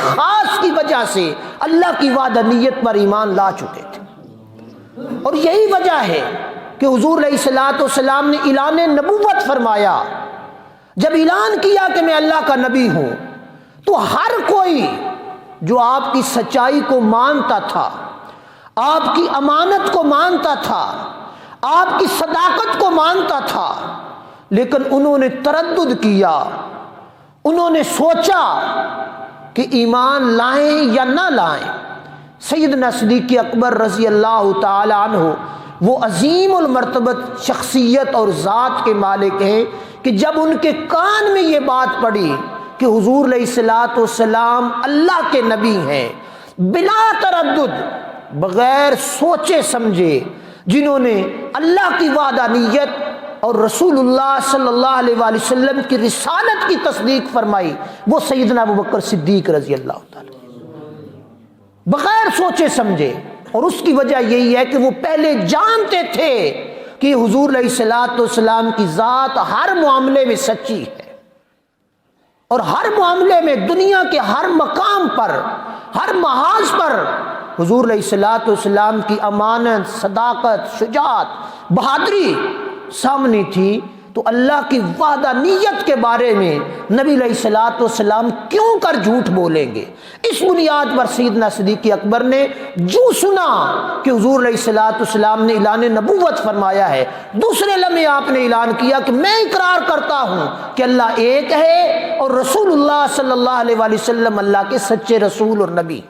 خاص کی وجہ سے اللہ کی وحدانیت پر ایمان لا چکے تھے۔ اور یہی وجہ ہے کہ حضور علیہ الصلوۃ والسلام نے اعلان نبوت فرمایا۔ جب اعلان کیا کہ میں اللہ کا نبی ہوں تو ہر کوئی جو آپ کی سچائی کو مانتا تھا، آپ کی امانت کو مانتا تھا، آپ کی صداقت کو مانتا تھا، لیکن انہوں نے تردد کیا، انہوں نے سوچا کہ ایمان لائیں یا نہ لائیں۔ سیدنا صدیق اکبر رضی اللہ تعالی عنہ وہ عظیم المرتبت شخصیت اور ذات کے مالک ہیں کہ جب ان کے کان میں یہ بات پڑی کہ حضور علیہ الصلوۃ والسلام اللہ کے نبی ہیں، بلا تردد، بغیر سوچے سمجھے، جنہوں نے اللہ کی وحدانیت اور رسول اللہ صلی اللہ علیہ وآلہ وسلم کی رسالت کی تصدیق فرمائی، وہ سیدنا ابوبکر صدیق رضی اللہ تعالی بغیر سوچے سمجھے۔ اور اس کی وجہ یہی ہے کہ وہ پہلے جانتے تھے کہ حضور علیہ الصلوۃ والسلام کی ذات ہر معاملے میں سچی ہے، اور ہر معاملے میں دنیا کے ہر مقام پر، ہر محاذ پر حضور علیہ الصلوۃ والسلام کی امانت، صداقت، شجاعت، بہادری سامنے تھی۔ تو اللہ کی وحدانیت کے بارے میں نبی علیہ الصلوۃ والسلام کیوں کر جھوٹ بولیں گے؟ اس بنیاد پر سیدنا صدیق اکبر نے جو سنا کہ حضور علیہ الصلوۃ والسلام نے اعلان نبوت فرمایا ہے، دوسرے لمحے آپ نے اعلان کیا کہ میں اقرار کرتا ہوں کہ اللہ ایک ہے اور رسول اللہ صلی اللہ علیہ وآلہ وسلم اللہ کے سچے رسول اور نبی۔